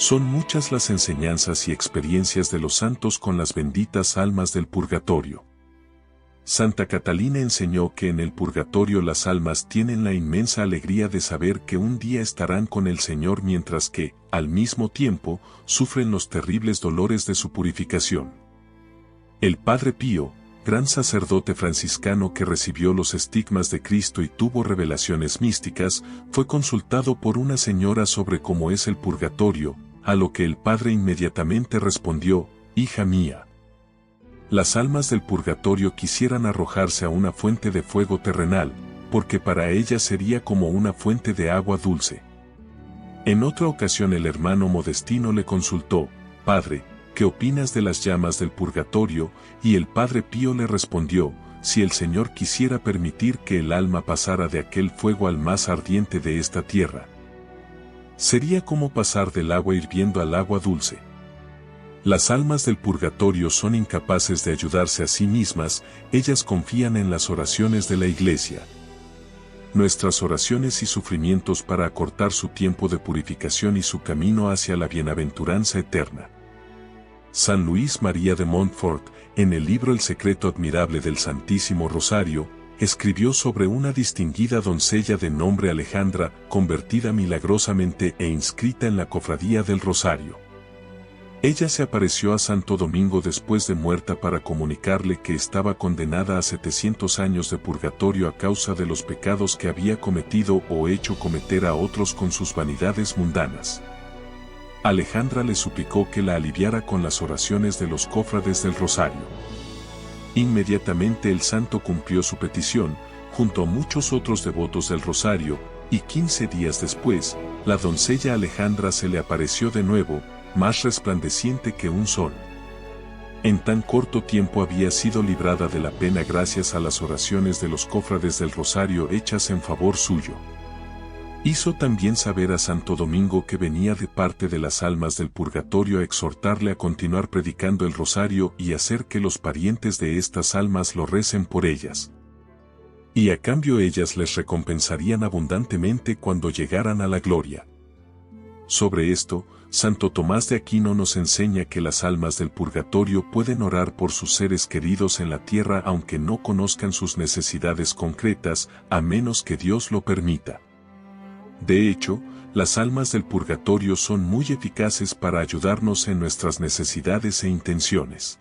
Son muchas las enseñanzas y experiencias de los santos con las benditas almas del purgatorio. Santa Catalina enseñó que en el purgatorio las almas tienen la inmensa alegría de saber que un día estarán con el Señor mientras que, al mismo tiempo, sufren los terribles dolores de su purificación. El Padre Pío, gran sacerdote franciscano que recibió los estigmas de Cristo y tuvo revelaciones místicas, fue consultado por una señora sobre cómo es el purgatorio, a lo que el padre inmediatamente respondió: «Hija mía, las almas del purgatorio quisieran arrojarse a una fuente de fuego terrenal, porque para ellas sería como una fuente de agua dulce». En otra ocasión el hermano Modestino le consultó: «Padre, ¿qué opinas de las llamas del purgatorio?», y el Padre Pío le respondió: «Si el Señor quisiera permitir que el alma pasara de aquel fuego al más ardiente de esta tierra, sería como pasar del agua hirviendo al agua dulce». Las almas del purgatorio son incapaces de ayudarse a sí mismas, ellas confían en las oraciones de la Iglesia. Nuestras oraciones y sufrimientos para acortar su tiempo de purificación y su camino hacia la bienaventuranza eterna. San Luis María de Montfort, en el libro El secreto admirable del Santísimo Rosario, escribió sobre una distinguida doncella de nombre Alejandra, convertida milagrosamente e inscrita en la Cofradía del Rosario. Ella se apareció a Santo Domingo después de muerta para comunicarle que estaba condenada a 700 años de purgatorio a causa de los pecados que había cometido o hecho cometer a otros con sus vanidades mundanas. Alejandra le suplicó que la aliviara con las oraciones de los cofrades del Rosario. Inmediatamente el santo cumplió su petición, junto a muchos otros devotos del Rosario, y 15 días después, la doncella Alejandra se le apareció de nuevo, más resplandeciente que un sol. En tan corto tiempo había sido librada de la pena gracias a las oraciones de los cofrades del Rosario hechas en favor suyo. Hizo también saber a Santo Domingo que venía de parte de las almas del purgatorio a exhortarle a continuar predicando el Rosario y hacer que los parientes de estas almas lo recen por ellas. Y a cambio ellas les recompensarían abundantemente cuando llegaran a la gloria. Sobre esto, Santo Tomás de Aquino nos enseña que las almas del purgatorio pueden orar por sus seres queridos en la tierra aunque no conozcan sus necesidades concretas, a menos que Dios lo permita. De hecho, las almas del purgatorio son muy eficaces para ayudarnos en nuestras necesidades e intenciones.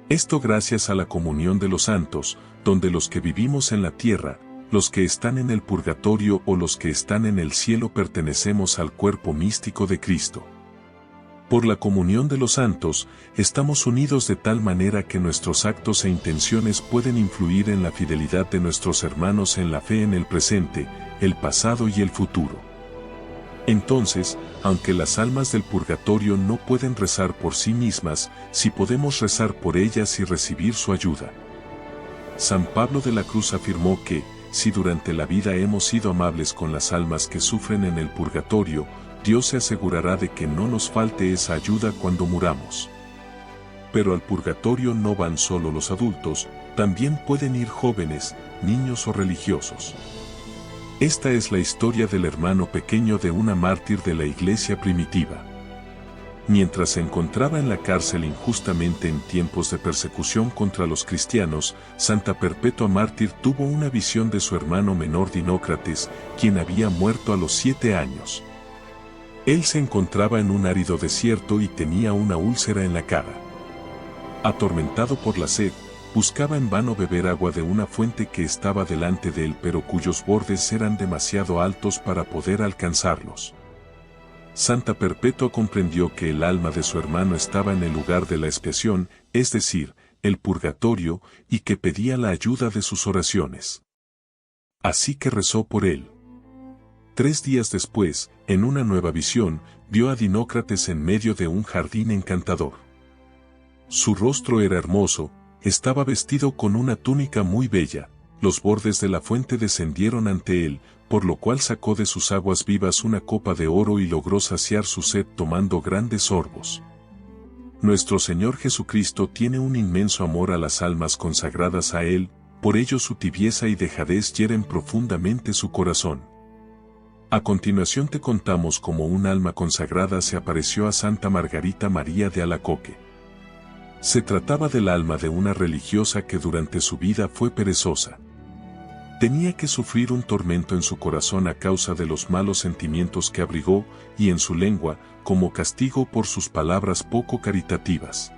Esto gracias a la comunión de los santos, donde los que vivimos en la tierra, los que están en el purgatorio o los que están en el cielo pertenecemos al cuerpo místico de Cristo. Por la comunión de los santos, estamos unidos de tal manera que nuestros actos e intenciones pueden influir en la fidelidad de nuestros hermanos en la fe en el presente, el pasado y el futuro. Entonces, aunque las almas del purgatorio no pueden rezar por sí mismas, sí podemos rezar por ellas y recibir su ayuda. San Pablo de la Cruz afirmó que, si durante la vida hemos sido amables con las almas que sufren en el purgatorio, Dios se asegurará de que no nos falte esa ayuda cuando muramos. Pero al purgatorio no van solo los adultos, también pueden ir jóvenes, niños o religiosos. Esta es la historia del hermano pequeño de una mártir de la iglesia primitiva. Mientras se encontraba en la cárcel injustamente en tiempos de persecución contra los cristianos, Santa Perpetua Mártir tuvo una visión de su hermano menor Dinócrates, quien había muerto a los 7 años. Él se encontraba en un árido desierto y tenía una úlcera en la cara. Atormentado por la sed, buscaba en vano beber agua de una fuente que estaba delante de él pero cuyos bordes eran demasiado altos para poder alcanzarlos. Santa Perpetua comprendió que el alma de su hermano estaba en el lugar de la expiación, es decir, el purgatorio, y que pedía la ayuda de sus oraciones. Así que rezó por él. 3 días después, en una nueva visión, vio a Dinócrates en medio de un jardín encantador. Su rostro era hermoso, estaba vestido con una túnica muy bella, los bordes de la fuente descendieron ante él, por lo cual sacó de sus aguas vivas una copa de oro y logró saciar su sed tomando grandes sorbos. Nuestro Señor Jesucristo tiene un inmenso amor a las almas consagradas a Él, por ello su tibieza y dejadez hieren profundamente su corazón. A continuación te contamos cómo un alma consagrada se apareció a Santa Margarita María de Alacoque. Se trataba del alma de una religiosa que durante su vida fue perezosa. Tenía que sufrir un tormento en su corazón a causa de los malos sentimientos que abrigó y en su lengua, como castigo por sus palabras poco caritativas.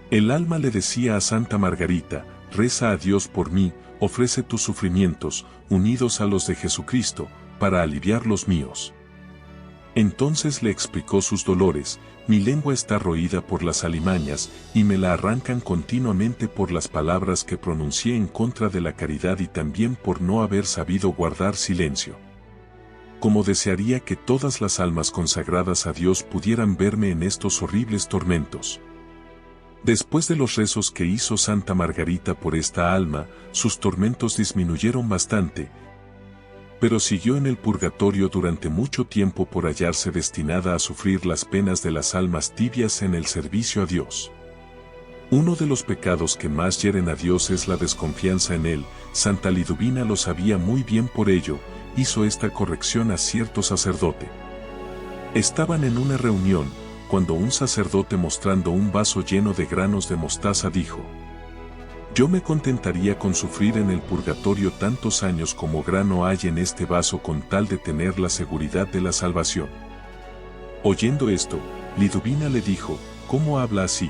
El alma le decía a Santa Margarita: reza a Dios por mí, ofrece tus sufrimientos, unidos a los de Jesucristo, para aliviar los míos. Entonces le explicó sus dolores: mi lengua está roída por las alimañas, y me la arrancan continuamente por las palabras que pronuncié en contra de la caridad y también por no haber sabido guardar silencio. Como desearía que todas las almas consagradas a Dios pudieran verme en estos horribles tormentos. Después de los rezos que hizo Santa Margarita por esta alma, sus tormentos disminuyeron bastante, pero siguió en el purgatorio durante mucho tiempo por hallarse destinada a sufrir las penas de las almas tibias en el servicio a Dios. Uno de los pecados que más hieren a Dios es la desconfianza en Él. Santa Liduvina lo sabía muy bien, por ello, hizo esta corrección a cierto sacerdote. Estaban en una reunión, cuando un sacerdote, mostrando un vaso lleno de granos de mostaza, dijo: yo me contentaría con sufrir en el purgatorio tantos años como grano hay en este vaso con tal de tener la seguridad de la salvación. Oyendo esto, Liduvina le dijo: ¿cómo habla así?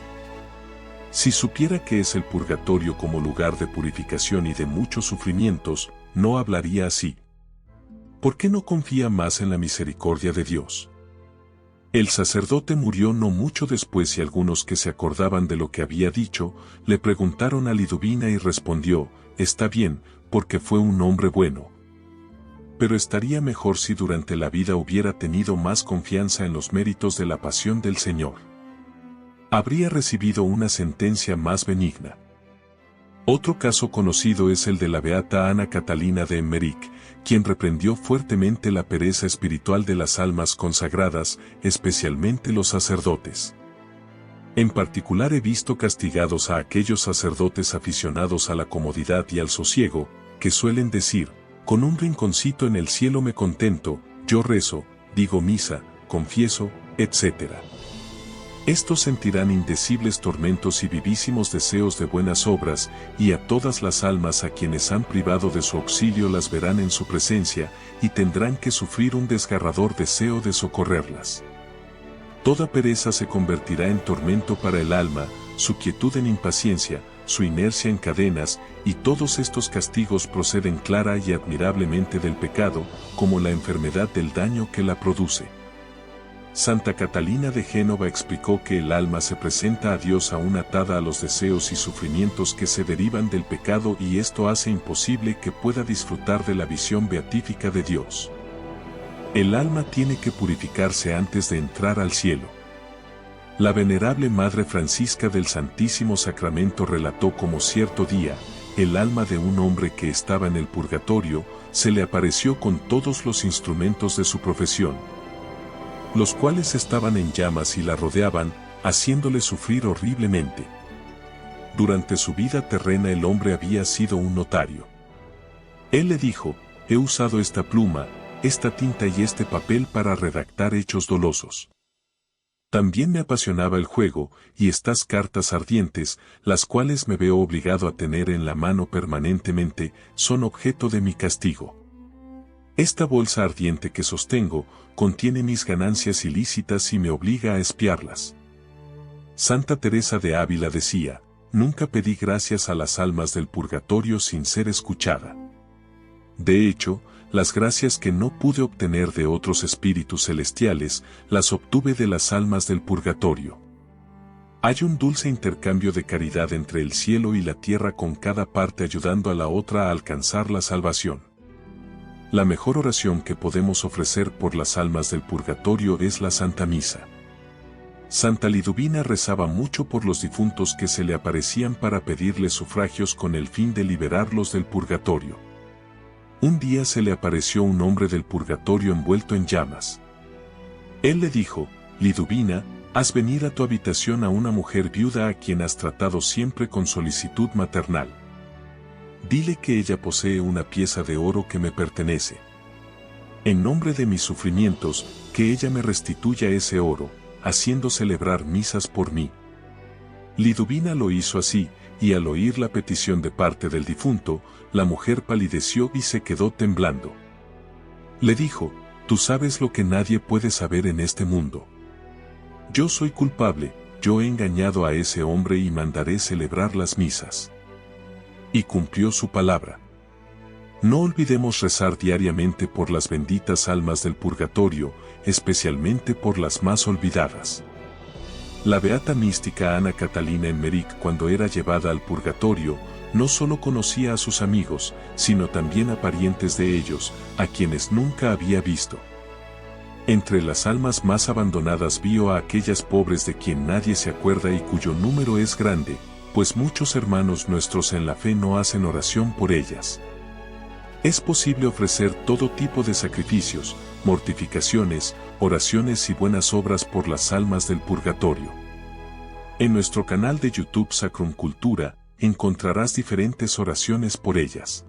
Si supiera que es el purgatorio como lugar de purificación y de muchos sufrimientos, no hablaría así. ¿Por qué no confía más en la misericordia de Dios? El sacerdote murió no mucho después y algunos que se acordaban de lo que había dicho, le preguntaron a Liduvina y respondió: está bien, porque fue un hombre bueno. Pero estaría mejor si durante la vida hubiera tenido más confianza en los méritos de la pasión del Señor. Habría recibido una sentencia más benigna. Otro caso conocido es el de la beata Ana Catalina de Emmerich, quien reprendió fuertemente la pereza espiritual de las almas consagradas, especialmente los sacerdotes. En particular he visto castigados a aquellos sacerdotes aficionados a la comodidad y al sosiego, que suelen decir: con un rinconcito en el cielo me contento, yo rezo, digo misa, confieso, etc. Estos sentirán indecibles tormentos y vivísimos deseos de buenas obras, y a todas las almas a quienes han privado de su auxilio las verán en su presencia, y tendrán que sufrir un desgarrador deseo de socorrerlas. Toda pereza se convertirá en tormento para el alma, su quietud en impaciencia, su inercia en cadenas, y todos estos castigos proceden clara y admirablemente del pecado, como la enfermedad del daño que la produce. Santa Catalina de Génova explicó que el alma se presenta a Dios aún atada a los deseos y sufrimientos que se derivan del pecado, y esto hace imposible que pueda disfrutar de la visión beatífica de Dios. El alma tiene que purificarse antes de entrar al cielo. La venerable Madre Francisca del Santísimo Sacramento relató cómo cierto día, el alma de un hombre que estaba en el purgatorio, se le apareció con todos los instrumentos de su profesión, los cuales estaban en llamas y la rodeaban, haciéndole sufrir horriblemente. Durante su vida terrena el hombre había sido un notario. Él le dijo: he usado esta pluma, esta tinta y este papel para redactar hechos dolosos. También me apasionaba el juego, y estas cartas ardientes, las cuales me veo obligado a tener en la mano permanentemente, son objeto de mi castigo. Esta bolsa ardiente que sostengo, contiene mis ganancias ilícitas y me obliga a espiarlas. Santa Teresa de Ávila decía: nunca pedí gracias a las almas del purgatorio sin ser escuchada. De hecho, las gracias que no pude obtener de otros espíritus celestiales, las obtuve de las almas del purgatorio. Hay un dulce intercambio de caridad entre el cielo y la tierra, con cada parte ayudando a la otra a alcanzar la salvación. La mejor oración que podemos ofrecer por las almas del purgatorio es la Santa Misa. Santa Liduvina rezaba mucho por los difuntos que se le aparecían para pedirles sufragios con el fin de liberarlos del purgatorio. Un día se le apareció un hombre del purgatorio envuelto en llamas. Él le dijo: Liduvina, haz venir a tu habitación a una mujer viuda a quien has tratado siempre con solicitud maternal. Dile que ella posee una pieza de oro que me pertenece. En nombre de mis sufrimientos, que ella me restituya ese oro, haciendo celebrar misas por mí. Liduvina lo hizo así, y al oír la petición de parte del difunto, la mujer palideció y se quedó temblando. Le dijo, tú sabes lo que nadie puede saber en este mundo. Yo soy culpable, yo he engañado a ese hombre y mandaré celebrar las misas. Y cumplió su palabra. No olvidemos rezar diariamente por las benditas almas del purgatorio, especialmente por las más olvidadas. La beata mística Ana Catalina Emmerich, cuando era llevada al purgatorio, no solo conocía a sus amigos, sino también a parientes de ellos, a quienes nunca había visto. Entre las almas más abandonadas vio a aquellas pobres de quien nadie se acuerda y cuyo número es grande, pues muchos hermanos nuestros en la fe no hacen oración por ellas. Es posible ofrecer todo tipo de sacrificios, mortificaciones, oraciones y buenas obras por las almas del purgatorio. En nuestro canal de YouTube Sacrum Cultura, encontrarás diferentes oraciones por ellas.